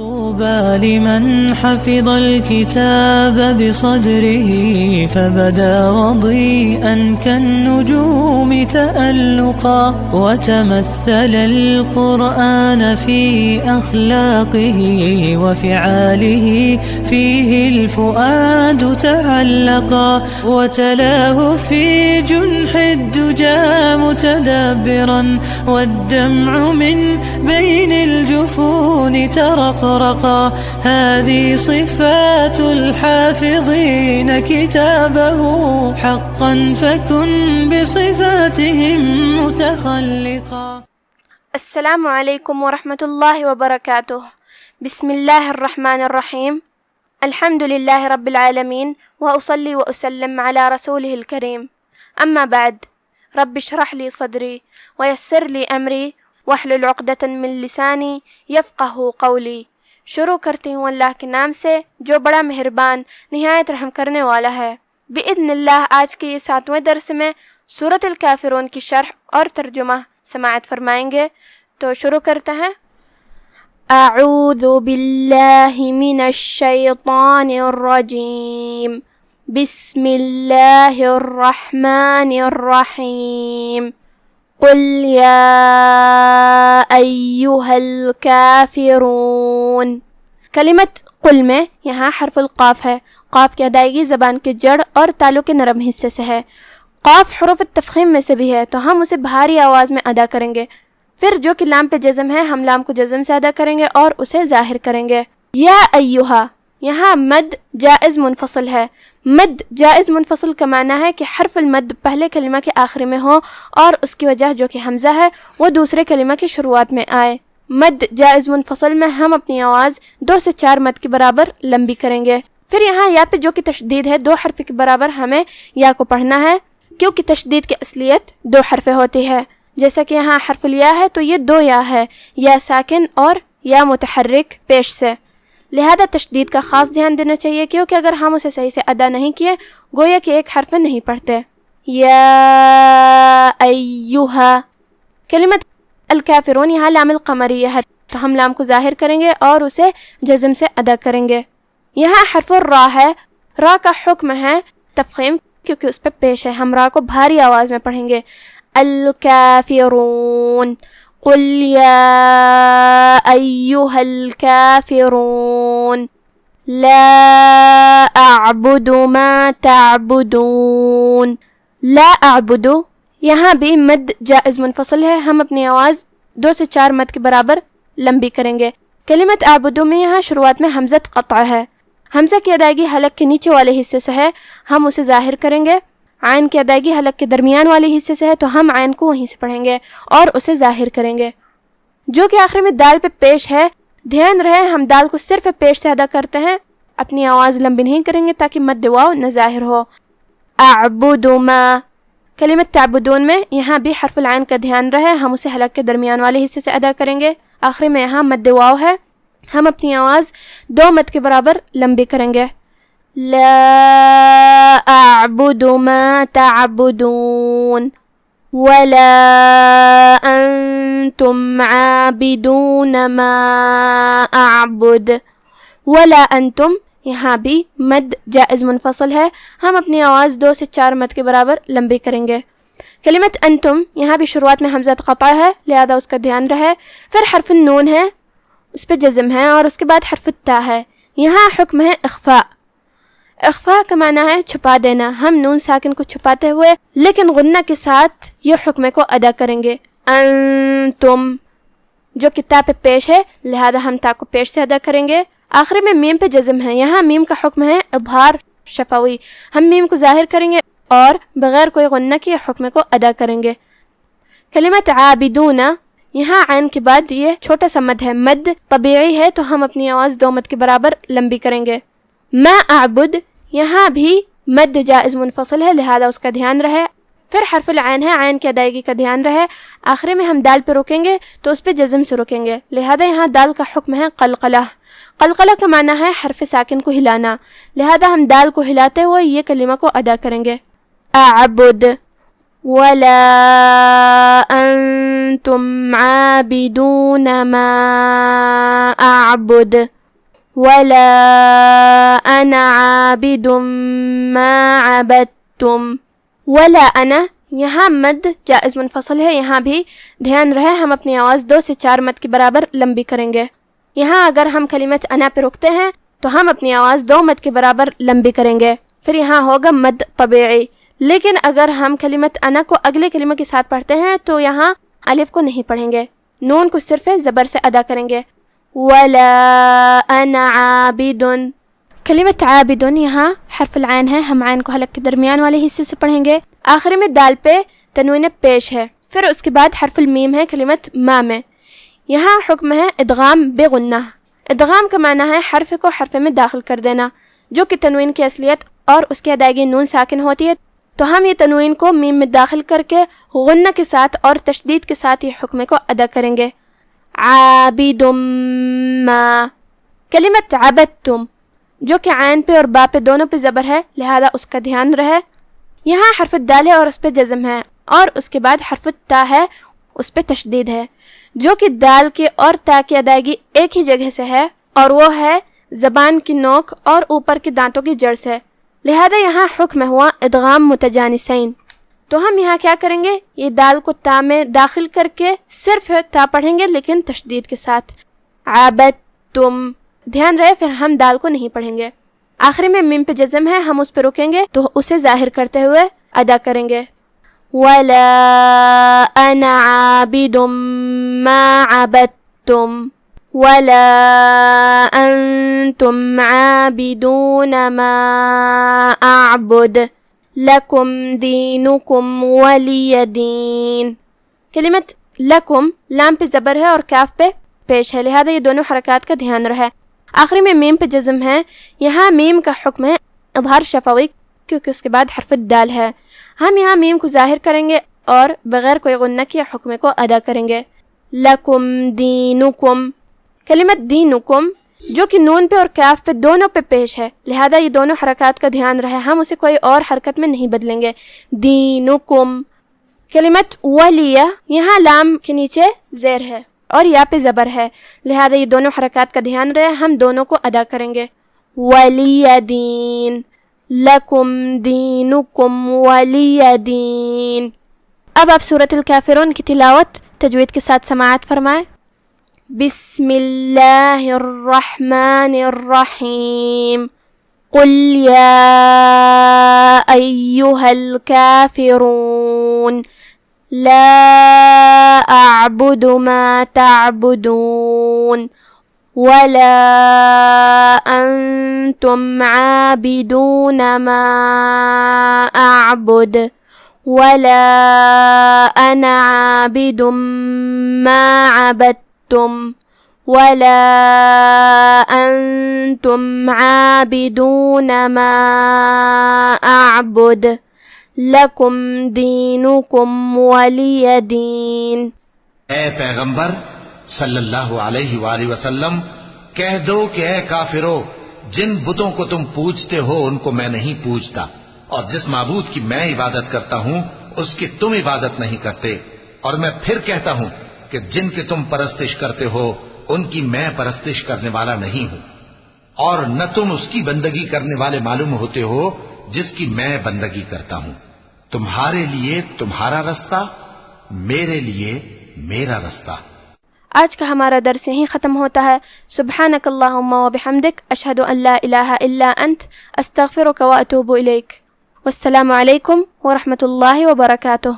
طوبى لمن حفظ الكتاب بصدره فبدا وضيئا كالنجوم تألقا وتمثل القرآن في أخلاقه وفعاله فيه الفؤاد تعلقا وتلاه في جنح الدجى متدبرا والدمع من بين الجفون ترقرقا هذه صفات الحافظين كتابه حقا فكن بصفاتهم متخلقا. السلام علیکم ورحمۃ اللہ وبرکاتہ. بسم اللہ الرحمن الرحیم. الحمد للہ رب العالمین وأصلی وأسلم على رسوله الکریم. اما بعد رب اشرح لی صدری ویسر لی امری واحلل عقدۃ من لسانی یفقہ قولی. شروع کرتی ہوں اللہ کے نام سے جو بڑا مہربان نہایت رحم کرنے والا ہے. بإذن اللہ آج کے یہ 7ویں درس میں سورۃ الکافرون کی شرح اور ترجمہ سماعت فرمائیں گے. تو شروع کرتے ہیں. اعوذ باللہ من الشیطان الرجیم. بسم اللہ الرحمن الرحیم. قل یا ایہا الکافرون. کلمت قل میں یہاں حرف القاف ہے. قاف کی ادائیگی زبان کے جڑ اور تالو کے نرم حصے سے ہے. قاف حروف التفخیم میں سے بھی ہے تو ہم اسے بھاری آواز میں ادا کریں گے. پھر جو کہ لام پہ جزم ہے ہم لام کو جزم سے ادا کریں گے اور اسے ظاہر کریں گے. یا ایہا یہاں مد جائز منفصل ہے. مد جائز منفصل کا معنی ہے کہ حرف المد پہلے کلمہ کے آخری میں ہو اور اس کی وجہ جو کہ حمزہ ہے وہ دوسرے کلمہ کی شروعات میں آئے. مد جائز منفصل میں ہم اپنی آواز 2 سے 4 مد کے برابر لمبی کریں گے. پھر یہاں یا پہ جو کہ تشدید ہے 2 حرف کے برابر ہمیں یا کو پڑھنا ہے کیونکہ تشدید کی اصلیت 2 حرفیں ہوتی ہے. جیسا کہ یہاں حرف الیا ہے تو یہ 2 یا ہے، یا ساکن اور یا متحرک پیش سے. لہذا تشدید کا خاص دھیان دینا چاہیے کیونکہ اگر ہم اسے صحیح سے ادا نہیں کیے گویا کہ ایک حرف نہیں پڑھتے. یا ایہا. کلمت الکافرون یہاں لام القمریہ ہے تو ہم لام کو ظاہر کریں گے اور اسے جزم سے ادا کریں گے. یہاں حرف الرا ہے. را کا حکم ہے تفخیم کیونکہ اس پہ پیش ہے. ہم را کو بھاری آواز میں پڑھیں گے. الکافرون. قل یا ایہا الکافرون لا اعبد ما تعبدون. لا اعبد یہاں بھی مد جائز منفصل ہے. ہم اپنی آواز 2 سے 4 مد کے برابر لمبی کریں گے. کلمت اعبدو میں یہاں شروعات میں حمزہ قطع ہے. حمزہ کی ادائیگی حلق کے نیچے والے حصے سے ہے، ہم اسے ظاہر کریں گے. عین کی ادائیگی حلق کے درمیان والے حصے سے ہے تو ہم عین کو وہیں سے پڑھیں گے اور اسے ظاہر کریں گے. جو کہ آخر میں دال پہ پیش ہے، دھیان رہے ہم دال کو صرف پیش سے ادا کرتے ہیں، اپنی آواز لمبی نہیں کریں گے تاکہ مد واو نہ ظاہر ہو. اعبد ما. کلمت تعبدون میں یہاں بھی حرف العین کا دھیان رہے، ہم اسے حلق کے درمیان والے حصے سے ادا کریں گے. آخر میں یہاں مد واو ہے، ہم اپنی آواز 2 مد کے برابر لمبی کریں گے. لا اعبد ما تعبدون ولا انتم عابدون ما اعبد. ولا انتم یہاں بھی مد جائز منفصل ہے، ہم اپنی آواز 2 سے 4 مد کے برابر لمبی کریں گے. کلمت انتم یہاں بھی شروعات میں حمزہ قطع ہے لہذا اس کا دھیان رہے. پھر حرف النون ہے، اس پہ جزم ہے اور اس کے بعد حرف التا ہے. یہاں حکم ہے اخفاء. اخفاء کا معنی ہے چھپا دینا. ہم نون ساکن کو چھپاتے ہوئے لیکن غنہ کے ساتھ یہ حکم کو ادا کریں گے. انتم جو کتاب پہ پیش ہے لہذا ہم تا کو پیش سے ادا کریں گے. آخری میں میم پہ جزم ہے، یہاں میم کا حکم ہے اظہار شفوی. ہم میم کو ظاہر کریں گے اور بغیر کوئی غنہ کے حکم کو ادا کریں گے. کلمت عابدون یہاں عین کے بعد یہ چھوٹا سا مد ہے، مد طبیعی ہے تو ہم اپنی آواز 2 مد کے برابر لمبی کریں گے. ما اعبد یہاں بھی مد جائز منفصل ہے لہذا اس کا دھیان رہے. پھر حرف العین ہے، عین کی ادائیگی کا دھیان رہے. آخری میں ہم دال پہ رکیں گے تو اس پہ جزم سے رکیں گے لہذا یہاں دال کا حکم ہے قلقلہ. قلقلہ کا معنی ہے حرف ساکن کو ہلانا، لہذا ہم دال کو ہلاتے ہوئے یہ کلمہ کو ادا کریں گے. اعبد ولا أنتم عابدون ما أعبد ولا أنا عابد ما عبدتم. ولا أنا یہاں مد جائز منفصل ہے، یہاں بھی دھیان رہے ہم اپنی آواز 2 سے 4 مد کے برابر لمبی کریں گے. یہاں اگر ہم کلمت انا پہ رکتے ہیں تو ہم اپنی آواز 2 مد کے برابر لمبی کریں گے، پھر یہاں ہوگا مد طبیعی. لیکن اگر ہم کلمت انا کو اگلے کلمہ کے ساتھ پڑھتے ہیں تو یہاں الف کو نہیں پڑھیں گے، نون کو صرف زبر سے ادا کریں گے. ولا انا عابد. کلمت عابد یہاں حرف العین ہے، ہم عین کو حلق کے درمیان والے حصے سے پڑھیں گے. آخری میں دال پہ تنوین پیش ہے، پھر اس کے بعد حرف المیم ہے کلمت ما میں. یہاں حکم ہے ادغام بغنہ. ادغام کا معنی ہے حرف کو حرف میں داخل کر دینا، جو کہ تنوین کی اصلیت اور اس کی ادائیگی نون ساکن ہوتی ہے، تو ہم یہ تنوین کو میم میں داخل کر کے غنہ کے ساتھ اور تشدید کے ساتھ یہ حکم کو ادا کریں گے. عابد ما. کلمت عبدتم جو کہ عین پہ اور با پہ دونوں پہ زبر ہے، لہذا اس کا دھیان رہے. یہاں حرف الدال ہے اور اس پہ جزم ہے، اور اس کے بعد حرف التا ہے، اس پہ تشدید ہے، جو کہ دال کے اور تا کی ادائیگی ایک ہی جگہ سے ہے، اور وہ ہے زبان کی نوک اور اوپر کے دانتوں کی جڑ سے. لہذا یہاں حکم ہوا ادغام متجانسین. تو ہم یہاں کیا کریں گے، یہ دال کو تا میں داخل کر کے صرف تا پڑھیں گے لیکن تشدید کے ساتھ. عبدتم. دھیان رہے پھر ہم دال کو نہیں پڑھیں گے. آخری میں میم پہ جزم ہے، ہم اس پہ رکیں گے تو اسے ظاہر کرتے ہوئے ادا کریں گے. ولا انا عابد ما عبدتم ولا انتم عابدون ما اعبد لکم دینکم ولی دین. کلمت لکم لام پہ زبر ہے اور کاف پہ پیش ہے، لہذا یہ دونوں حرکات کا دھیان رہے. آخری میں میم پہ جزم ہے، یہاں میم کا حکم ہے اظہار شفوی کیونکہ اس کے بعد حرف الدال ہے. ہم یہاں میم کو ظاہر کریں گے اور بغیر کوئی غنہ کے حکم کو ادا کریں گے. لکم دینکم. کلمت دینکم جو کہ نون پہ اور کاف پہ دونوں پہ پیش ہے، لہذا یہ دونوں حرکات کا دھیان رہے، ہم اسے کوئی اور حرکت میں نہیں بدلیں گے. دینکم. کلمت ولیہ یہاں لام کے نیچے زیر ہے اور یا پہ زبر ہے، لہذا یہ دونوں حرکات کا دھیان رہے، ہم دونوں کو ادا کریں گے. ولی دین. لکم دینکم ولی دین. اب آپ سورۃ الکافرون کی تلاوت تجوید کے ساتھ سماعت فرمائیں. بسم اللہ الرحمن الرحیم. قل یا ایہا الکافرون لا اعبد ما تعبدون ولا انتم عابدون ما اعبد ولا انا عابد ما عبدتم ولا انتم عابدون ما اعبد لکم دینکم ولی دین. اے پیغمبر صلی اللہ علیہ وآلہ وسلم کہہ دو کہ اے کافرو، جن بتوں کو تم پوجتے ہو ان کو میں نہیں پوجتا، اور جس معبود کی میں عبادت کرتا ہوں اس کی تم عبادت نہیں کرتے، اور میں پھر کہتا ہوں کہ جن کی تم پرستش کرتے ہو ان کی میں پرستش کرنے والا نہیں ہوں، اور نہ تم اس کی بندگی کرنے والے معلوم ہوتے ہو جس کی میں بندگی کرتا ہوں. تمہارے لیے تمہارا رستہ، میرے لیے میرا رستہ. آج کا ہمارا درس یہیں ختم ہوتا ہے. سبحانک اللہم و بحمدک، اشہد ان لا الہ الا انت، استغفرک و اتوب الیک. والسلام علیکم ورحمۃ اللہ وبرکاتہ.